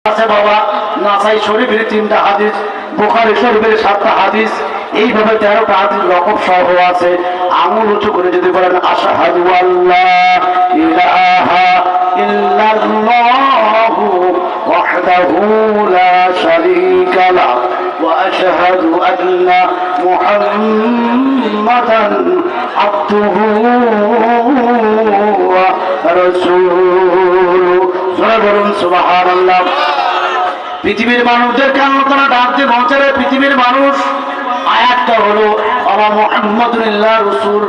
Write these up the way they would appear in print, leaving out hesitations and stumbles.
আছে বাবা। নাসাই শরীফের 3টা হাদিস, বুখারী শরীফের 7টা হাদিস, এইভাবে 13টা হাদিস রকম সহ আছে। আঙুল উঁচু করে যদি বলেন আশহাদু আল্লাহ ইলাহা ইল্লাল্লাহু ওয়াহদাহু লা শারীকা লাহু ওয়া আশহাদু আন্না মুহাম্মাদান আবদুহু ওয়া রাসূলুহু। জোরে বলুন সুবহানাল্লাহ। পৃথিবীর মানুষদেরকে আল্লাহ ডাক দিয়ে পৌঁছে রে পৃথিবীর মানুষ। আয়াতটা হলো আমা মুহাম্মাদুল্লাহ রাসূল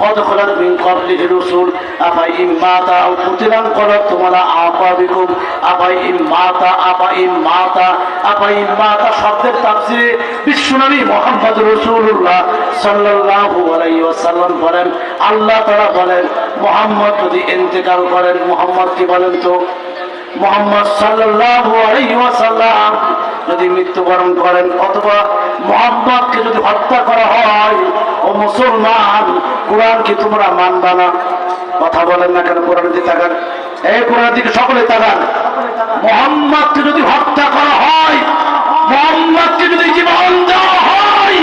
কদ খলাত মিন ক্বাবলিহি রাসূল আফা ইম্মাতা আও কুতিলান ক্বালাত তুমালা আকাবিকুম আফা ইম্মাতা শব্দের তাফসীরে বিশ্বনবী মুহাম্মদ রাসূলুল্লাহ সাল্লাল্লাহু আলাইহি ওয়াসাল্লাম বলেন, আল্লাহ তাআলা বলেন মুহাম্মদ যদি ইন্তেকাল করেন, মুহাম্মদ কি বলেন তো, মুহাম্মদ সাল্লাল্লাহু আলাইহি ওয়াসাল্লাম যদি মৃত্যুবরণ করেন অথবা মুহাম্মদকে যদি হত্যা করা হয়, ও মুসলমান কোরআন কি তোমরা মানবা না? কথা বলেন না কেন? কোরআনের দিকে তাকান, এই কোরআনের দিকে সকলে তাকান। মুহাম্মদকে যদি হত্যা করা হয়, মুহাম্মদকে যদি জীবন দেওয়া হয়,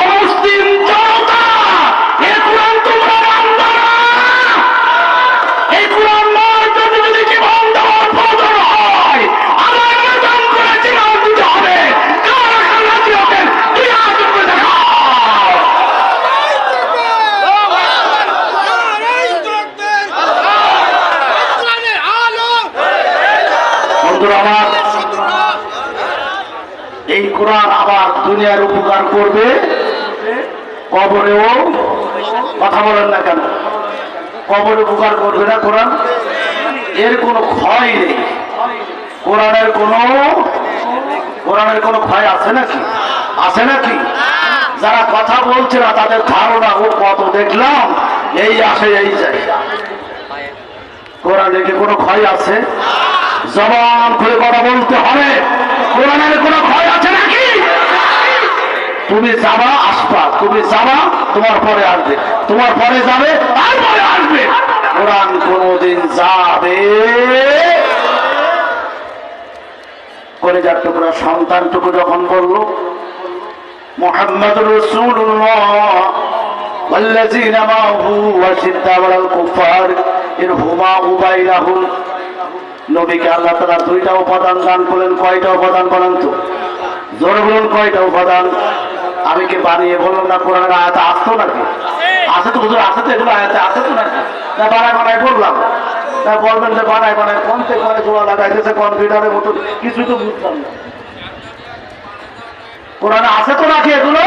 অমুসলিম জনতা এই কোরআন তোমরা মানবা না। এই কোরআন যদি জীবন দেওয়ার প্রয়োজন হয়, আমার মতন করে জীবন দিতে হবে। কারা কারা দিবেন তুই হাত করে দেখাও। বন্ধুরা আমার, এই কোরআন আবার দুনিয়ার উপকার করবে, কবরেও। কথা বলেন না কেন? কবরে উপকার করবে না কোরআন? এর কোনো ক্ষয় নেই। কোরআনের কোনো ক্ষয় আছে নাকি? আছে নাকি? যারা কথা বলছে না তাদের ধারণা ও কত দেখলাম, এই আসে এই যায়। কোরআনের কি কোনো ক্ষয় আছে? জবান খুলে কথা বলতে হবে। কোরআনের কোনো ক্ষয় আছে নাকি? তুমি যাবা আসবা, তুমি যাবা তোমার পরে আসবে, তোমার পরে যাবে তারপরে আসবে। কোরআন কোনদিন যাবে। কলেজার টুকরা সন্তানটুকু যখন বলল মুহাম্মাদুর রাসূলুল্লাহ ওয়াল্লাযীনা মাআহু ওয়াশিদ্দাউ আলাল কুফার ইরহুমাউ বাইনাহুম, নবীকে আল্লাহ তাআলা 2টা উপাদান দান করলেন। কয়টা উপাদান বলেন তো? জোরে বলুন, কয়টা উপাদান? আমি কি বানিয়ে বললাম না? কোরআনের আয়াতে আসতো নাকি? আছে তো হুজুর, আছে তো, এগুলো আয়াতে আছে তো নাকি? না বানায় বানায় বললাম? না বলবেন যে বানায় বানায় কোন থেকে মানে জোড়া লাগাইতেছে কম্পিউটারের মতো, কিছুই তো বুঝলাম না। কোরআনে আছে তো নাকি এগুলো?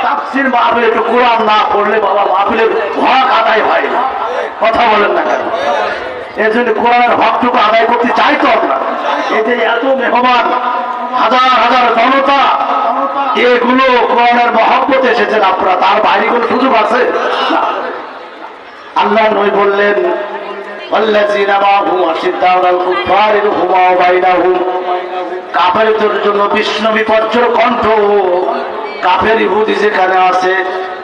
তাফসীর মাহফিলে একটু কোরআন না পড়লে বাবা মাহফিলের হক আদায় হয় না। কথা বলেন না কেন? এর জন্য কোরআনের হকটুকু আদায় করতে চাই তো আমরা। এই যে এত মেহমান, হাজার হাজার জনতা, এগুলো কোরআনের মহব্বতে এসেছেন আপনারা, তার বাইরে কোনো সুযোগ আছে না। আল্লাহ নবী বললেন ওয়াল্লাযীনা মাআহু আশিদ্দাউ আলাল কুফারি রুহমাউ বাইনাহুম, কাফেরদের জন্য বিষ্ণু বিপর্যয় কণ্ঠ। কাফের ইহুদি যেখানে আছে,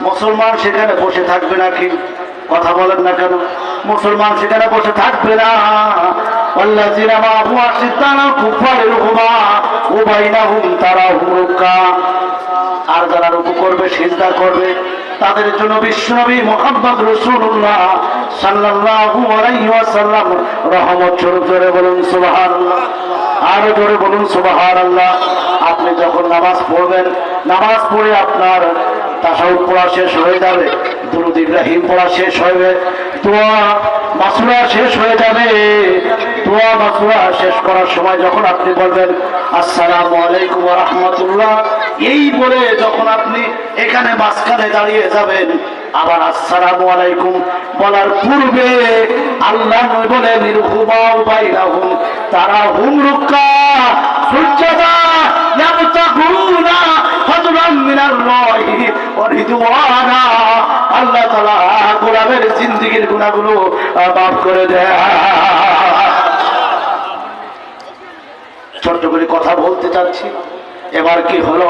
মুসলমান সেখানে বসে থাকবে নাকি? কথা বলেন না কেন? মুসলমান সেখানে বসে থাকবে না। ওয়াল্লাযীনা মাআহু আশিদ্দাউ আলাল কুফারি রুহমাউ বাইনাহুম তারাহুম রুক্কা, আর যারা রুকু করবে সিজদা করবে তাদের জন্য বিশ্বনবী মুহাম্মদ রাসূলুল্লাহ সাল্লাল্লাহু আলাইহি ওয়াসাল্লাম রহমত স্বরূপ। জোরে বলুন সুবহানাল্লাহ, আরো জোরে বলুন সুবহানাল্লাহ। আপনি যখন নামাজ পড়বেন, নামাজ পড়ে আপনার তাশাহুদ পড়া শেষ হয়ে যাবে, দুরূদ ইব্রাহিম পড়া শেষ হবে, দোয়া মাসুরা শেষ হয়ে যাবে। দোয়া মাসুরা শেষ করার সময় যখন আপনি বলবেন আসসালামু আলাইকুম ওয়া রাহমাতুল্লাহ, এই বলে যখন আপনি এখানে মাঝখানে দাঁড়িয়ে যাবেন, আবার আসসালামু আলাইকুম বলার পূর্বে আল্লাহ নবী বলেন ইরহুমাউ বাইনাহুম তারাহুম রুক্কা সুজদা ইয়াবতাগুনা ফাদলান মিনাল্লাহি ওয়া রিদওয়ানা। আল্লাহ তাআলা গোলামের জিন্দেগীর গুনাহগুলো মাফ করে দেয়। ছোট্ট করে কথা বলতে চাচ্ছি। এবার কি হলো,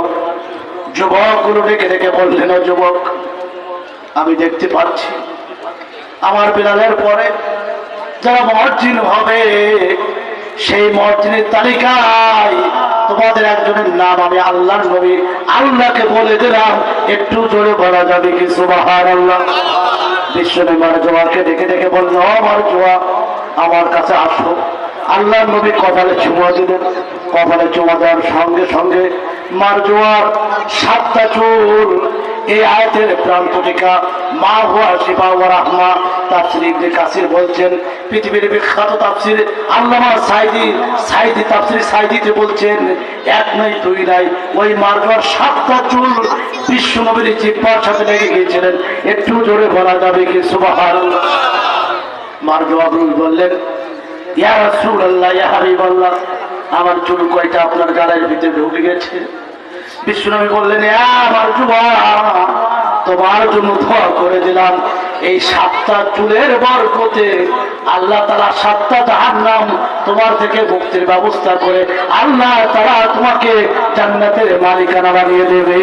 যুবকগুলো ডেকে ডেকে বললেন, যুবক আমি দেখতে পাচ্ছি আমার বিলালের পরে যারা মুয়াজ্জিন হবে সেই মর্জিনের তালিকায় তোমাদের একজনের নাম আমি আল্লাহর নবী আল্লাহকে বলে দিলাম। একটু জোরে বলা যাবে কি সুবহানাল্লাহ? বিশ্বনবী মারজুয়াকে ডেকে ডেকে বলল, ও মারজুয়া, আমার কাছে আসো। আল্লাহর নবী কপালে চুমা দিলেন। কপালে চুমা দেওয়ার সঙ্গে সঙ্গে মারজুয়ার 7টা চুল এই আয়াতের প্রান্তটিকা মা হুয়া শিফা ওয়া রাহমা। তাফসীর ইবনে কাসির বলছেন, পৃথিবীর বিখ্যাত তাফসীর আল্লামা সাইদি তাফসীর সাইদিতে বলছেন, এক নাই দুই নাই, ওই মারজুয়ার 7টা চুল বিশ্ব নবীর জিহ্বার সাথে লেগে গিয়েছিলেন। একটু জোরে বলা যাবে কি সুবহানাল্লাহ? মারজুয়া বললেন, ইয়া রাসূলুল্লাহ, ইয়া হাবিবাল্লাহ, আমার চুল কয়টা আপনার গালের ভিতরে ঢুকে গেছে? বিশ্বনবী বললেন, মারজুয়া, তোমার জন্য দোয়া করে দিলাম, এই 7টা চুলের বরকতে আল্লাহ তাআলা 7টা জাহান্নাম তোমার থেকে মুক্তির ব্যবস্থা করে আল্লাহ তাআলা তোমাকে জান্নাতের মালিকানা বানিয়ে দেবে।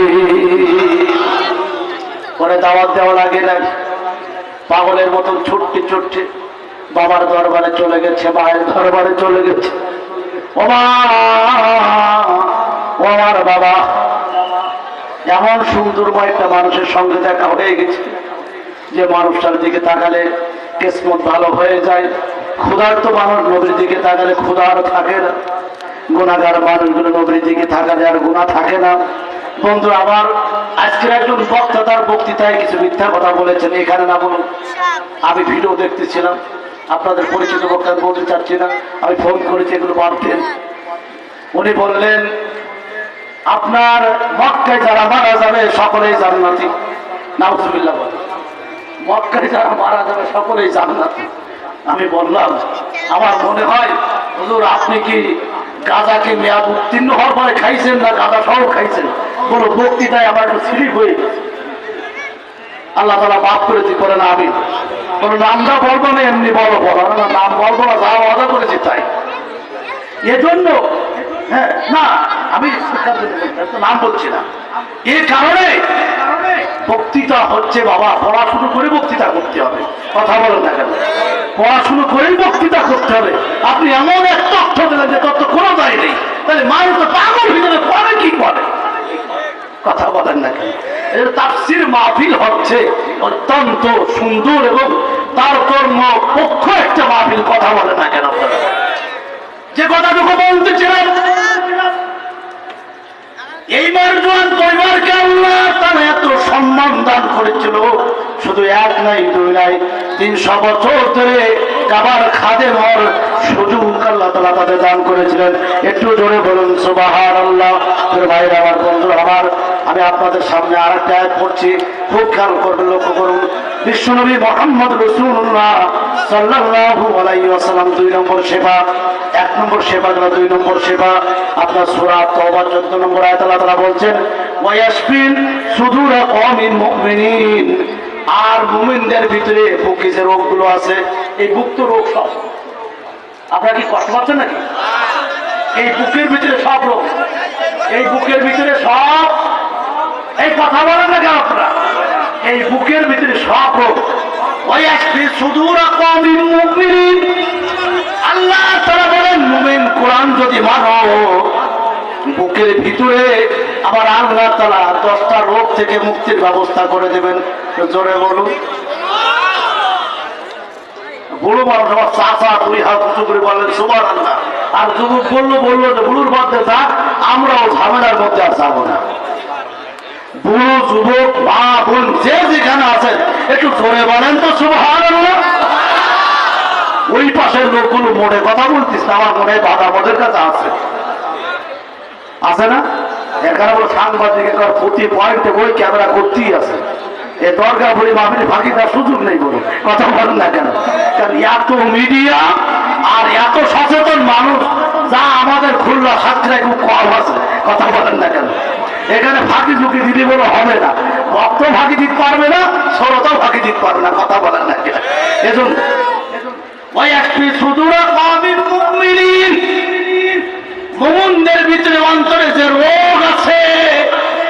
পরে দাওয়াত দেওয়া লাগে না, পাগলের মতন ছুটতে ছুটতে বাবার দরবারে চলে গেছে, মায়ের দরবারে চলে গেছে। ও মা, ও আমার বাবা, এমন সুন্দরময় একটা মানুষের সঙ্গে দেখা হয়ে গেছে যে মানুষটার দিকে তাকালে কিসমত ভালো হয়ে যায়। ক্ষুধার্ত মানুষ নবীর দিকে তাকালে ক্ষুধা আর থাকে না। গুনাহগার মানুষগুলো নবীর দিকে তাকালে আর গুনাহ থাকে না। বন্ধু আমার, আজকের একজন বক্তা তার বক্তৃতায় কিছু মিথ্যা কথা বলেছেন, এখানে না বলুন। আমি ভিডিও দেখতেছিলাম, আপনাদের পরিচিত বক্তা বলতে চাচ্ছি না, আমি ফোন করেছি, এগুলো বাড়তেন। উনি বললেন, আপনার মক্কায় যারা মারা যাবে সকলেই জান্নাতি। নাউজুবিল্লাহ বলেন, মক্কায় যারা মারা যাবে সকলেই জান্নাতি। আমি বললাম, আমার মনে হয় হুজুর আপনি কি গাঁজাকে মেয়াদ উত্তীর্ণ হওয়ার পরে খাইছেন না গাঁজা সহ খাইছেন? বলো বক্তৃতায় আমার একটু স্লিপ হয়ে গেছে। আল্লাহ তাআলা মাফ করে দি করে না। আমি বলো নামটা বলবো না, এমনি বলো বলো না, নাম বলবো না, যা ওয়াদা করেছি তাই। এজন্য হ্যাঁ, না আমি নাম বলছি না, এই কারণে বক্তৃতা হচ্ছে বাবা, পড়াশুনো করে বক্তৃতা করতে হবে। কথা বলেন না কেন? পড়াশুনো করেই বক্তৃতা করতে হবে। আপনি এমন এক তথ্য দিলেন যে তথ্য কোনো দায় নেই, তাহলে মানুষ তো পাগল ভিতরে পড়ে কি করে? কথা বলেন না কেন? তাফসীর মাহফিল হচ্ছে অত্যন্ত সুন্দর এবং তার কর্ম পক্ষ একটা মাহফিল। কথা বলেন না কেন? যে কথাটুকু বলতেছিলাম, এই মারজুয়ান পরিবারকে আল্লাহ তাআলা এত সম্মান দান করেছিল, শুধু এক নাই দুই নাই, 300 বছর ধরে কাবার খাদেম হওয়ার সুযোগ আল্লাহ তাআলা তাদের দান করেছিলেন। একটু জোরে বলুন সুবহানাল্লাহ। ভাইরা আমার, বন্ধুরা আমার, আমি আপনাদের সামনে আরেকটা আয়াত পড়ছি, খুব খেয়াল করবেন, লক্ষ্য করুন। বিশ্বনবী মুহাম্মদ রাসূলুল্লাহ সাল্লাল্লাহু আলাইহি ওয়াসাল্লাম 2 নম্বর সেবা, 1 নম্বর সেবা গেল, 2 নম্বর সেবা আপনার সূরা তাওবা 14 নম্বর আয়াত আল্লাহ তাআলা বলছেন, ওয়ায়াশফিন সুদুরা কওমিন মুমিনিন। আর মুমিনদের ভিতরে বুকে যে রোগগুলো আছে, এই বুক তো রোগ সব। আপনারা কি কষ্ট পাচ্ছেন নাকি? এই বুকের ভিতরে সব রোগ, এই বুকের ভিতরে সব, এই কথা বলেন না কেন আপনারা? এই বুকের ভিতরে সব রোগ। ওয়ায়াশফিন সুদুরা কওমিন মুমিনিন। আল্লাহ তাআলা বলেন, মুমিন কোরআন যদি মানো, বুকের ভিতরে আবার আল্লাহ তাআলা 10টা রোগ থেকে মুক্তির ব্যবস্থা করে দেবেন। জোরে বলুন। বুড়ো মানুষ আমার চাচা 2 হাত উঁচু করে বললেন সুবহানাল্লাহ। আর যুবক বললো যে বুড়োর মধ্যে থাক, আমরাও ঝামেলার মধ্যে আর যাবো না। বুড়ো যুবক মা বোন যে যেখানে আছেন একটু জোরে বলেন তো সুবহানাল্লাহ। ওই পাশের লোকগুলো মনে কথা বলতিস না, আমার মনে বাধা মদের কাছে আছে, আছে না? এখানে বলো সাংবাদিক একবার প্রতি পয়েন্টে বই ক্যামেরা করতেই আছে। এ দরকার বলি মাহফিল ফাঁকি দেওয়ার সুযোগ নেই। বলো কথা বলেন না কেন? কারণ এত মিডিয়া আর এত সচেতন মানুষ, যা আমাদের খুলনা সাতক্ষীরায় খুব কম আছে। কথা বলেন না কেন? এখানে ফাঁকি ঝুঁকি দিদি বলে হবে না, ভক্ত ফাঁকি দিতে পারবে না, শ্রোতাও ফাঁকি দিতে পারবে না। কথা বলেন না কেন? এজন্য মুমিনদের ভিতরে অন্তরে যে রোগ আছে,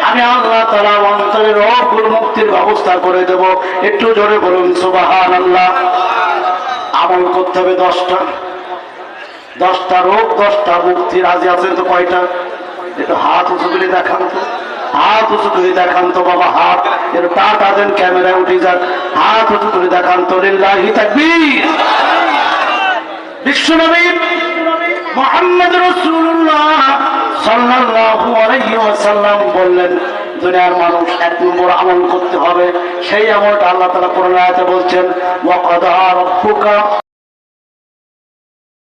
আমি আল্লাহ তাআলা অন্তরের রোগগুলো মুক্তির ব্যবস্থা করে দেব। একটু জোরে বলুন সুবহানাল্লাহ। আমল করতে হবে 10টা, 10টা রোগ 10টা মুক্তি। রাজি আছেন তো কয়টা? একটু হাত উঁচু করে দেখান তো, হাত উঁচু করে দেখান তো বাবা, হাত একটু টাটা দেন, ক্যামেরায় উঠে যান, হাত উঁচু করে দেখান তো। লিল্লাহি তাকবীর। বিশ্বনবী মুহাম্মদ রাসূলুল্লাহ সাল্লাল্লাহু আলাইহি ওয়াসাল্লাম বললেন, দুনিয়ার মানুষ 1 নম্বর আমল করতে হবে। সেই আমলটা আল্লাহ তাআলা কোরআন আয়াতে বলছেন, ওয়া কাদা রাব্বুকা